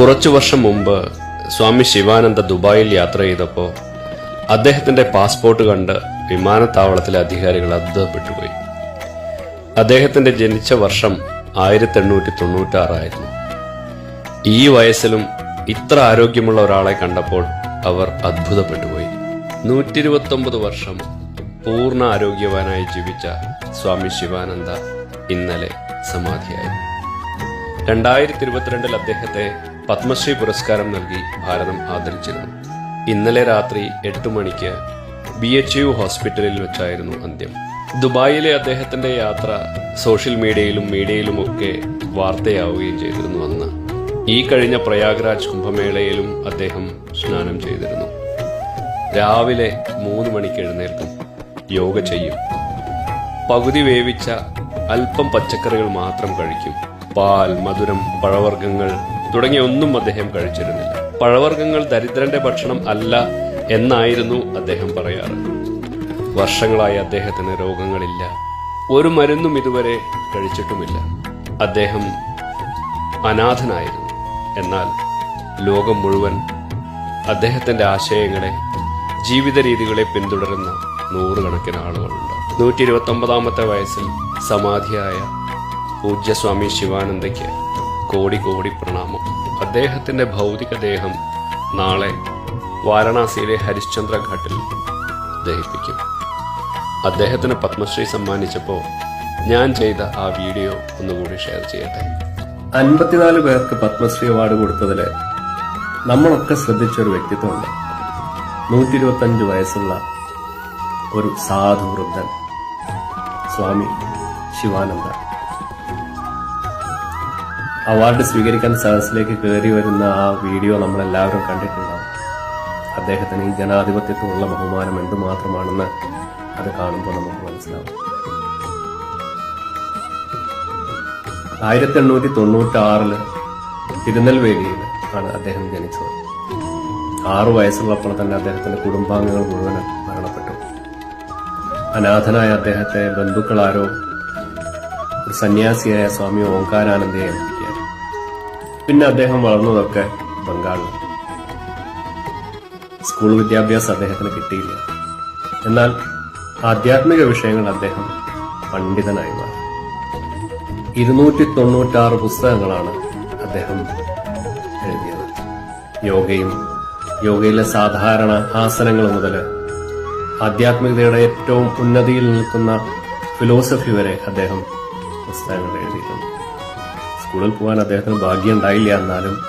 കുറച്ചു വർഷം മുമ്പ് സ്വാമി ശിവാനന്ദ ദുബായിൽ യാത്ര ചെയ്തപ്പോൾ അദ്ദേഹത്തിന്റെ പാസ്പോർട്ട് കണ്ട് വിമാനത്താവളത്തിലെ അധികാരികൾ അത്ഭുതപ്പെട്ടുപോയി. അദ്ദേഹത്തിന്റെ ജനിച്ച വർഷം 1896 ആയിരുന്നു. ഈ വയസ്സിലും ഇത്ര ആരോഗ്യമുള്ള ഒരാളെ കണ്ടപ്പോൾ അവർ അത്ഭുതപ്പെട്ടുപോയി. 129 വർഷം പൂർണ്ണ ആരോഗ്യവാനായി ജീവിച്ച സ്വാമി ശിവാനന്ദ ഇന്നലെ സമാധിയായി. 2022 അദ്ദേഹത്തെ പത്മശ്രീ പുരസ്കാരം നൽകി ഭാരതം ആദരിച്ചിരുന്നു. ഇന്നലെ രാത്രി 8 മണിക്ക് BHU ഹോസ്പിറ്റലിൽ വെച്ചായിരുന്നു അന്ത്യം. ദുബായിലെ അദ്ദേഹത്തിന്റെ യാത്ര സോഷ്യൽ മീഡിയയിലുമൊക്കെ വാർത്തയാവുകയും ചെയ്തിരുന്നു. അന്ന് ഈ കഴിഞ്ഞ പ്രയാഗ്രാജ് കുംഭമേളയിലും അദ്ദേഹം സ്നാനം ചെയ്തിരുന്നു. രാവിലെ 3 മണിക്ക് എഴുന്നേൽക്കും, യോഗ ചെയ്യും, പകുതി വേവിച്ച അല്പം പച്ചക്കറികൾ മാത്രം കഴിക്കും. പാൽ, മധുരം, പഴവർഗ്ഗങ്ങൾ തുടങ്ങിയ ഒന്നും അദ്ദേഹം കഴിച്ചിരുന്നില്ല. പഴവർഗ്ഗങ്ങൾ ദരിദ്രന്റെ ഭക്ഷണം അല്ല എന്നായിരുന്നു അദ്ദേഹം പറയാറ്. വർഷങ്ങളായി അദ്ദേഹത്തിന് രോഗങ്ങളില്ല, ഒരു മരുന്നും ഇതുവരെ കഴിച്ചിട്ടുമില്ല. അദ്ദേഹം അനാഥനായിരുന്നു. എന്നാൽ ലോകം മുഴുവൻ അദ്ദേഹത്തിന്റെ ആശയങ്ങളെ, ജീവിത രീതികളെ പിന്തുടരുന്ന നൂറുകണക്കിന് ആളുകളുണ്ട്. 129 വയസ്സിൽ സമാധിയായ പൂജ്യസ്വാമി ശിവാനന്ദയ്ക്ക് കോടി കോടി പ്രണാമം. അദ്ദേഹത്തിന്റെ ഭൗതികദേഹം നാളെ വാരണാസിയിലെ ഹരിശ്ചന്ദ്ര ഘാട്ടിൽ ദഹിപ്പിക്കും. അദ്ദേഹത്തിന് പത്മശ്രീ സമ്മാനിച്ചപ്പോൾ ഞാൻ ചെയ്ത ആ വീഡിയോ ഒന്നുകൂടി ഷെയർ ചെയ്യട്ടെ. 54 പേർക്ക് പത്മശ്രീ അവാർഡ് കൊടുത്തതിൽ നമ്മളൊക്കെ ശ്രദ്ധിച്ചൊരു വ്യക്തിത്വമുണ്ട്. 125 വയസ്സുള്ള ഒരു സാധു വൃദ്ധൻ, സ്വാമി ശിവാനന്ദ. അവാർഡ് സ്വീകരിക്കാൻ സദസ്സിലേക്ക് കയറി വരുന്ന ആ വീഡിയോ നമ്മളെല്ലാവരും കണ്ടിട്ടുണ്ടാവും. അദ്ദേഹത്തിന് ഈ ജനാധിപത്യത്തിനുള്ള ബഹുമാനം എന്തുമാത്രമാണെന്ന് അത് കാണുമ്പോൾ നമുക്ക് മനസ്സിലാവും. 1896 തിരുനെൽവേലിയിൽ ആണ് അദ്ദേഹം ജനിച്ചത്. 6 വയസ്സുള്ളപ്പോൾ തന്നെ അദ്ദേഹത്തിന്റെ കുടുംബാംഗങ്ങൾ മുഴുവൻ മരണപ്പെട്ടു. അനാഥനായ അദ്ദേഹത്തെ ബന്ധുക്കളാരോ ഒരു സന്യാസിയായ സ്വാമി ഓംകാരാനന്ദയെ ഏൽപ്പിക്കുകയാണ്. പിന്നെ അദ്ദേഹം വളർന്നതൊക്കെ ബംഗാളിൽ. സ്കൂൾ വിദ്യാഭ്യാസം അദ്ദേഹത്തിന് കിട്ടിയില്ല. എന്നാൽ ആധ്യാത്മിക വിഷയങ്ങൾ അദ്ദേഹം പണ്ഡിതനായി മാറി. 296 പുസ്തകങ്ങളാണ് അദ്ദേഹം എഴുതിയത്. യോഗയിലെ സാധാരണ ആസനങ്ങൾ മുതൽ ആധ്യാത്മികതയുടെ ഏറ്റവും ഉന്നതിയിൽ നിൽക്കുന്ന ഫിലോസഫി വരെ അദ്ദേഹം പുസ്തകങ്ങൾ എഴുതിയിട്ടുണ്ട്. സ്കൂളിൽ പോകാൻ അദ്ദേഹത്തിന് ഭാഗ്യം ഉണ്ടായില്ല. എന്നാലും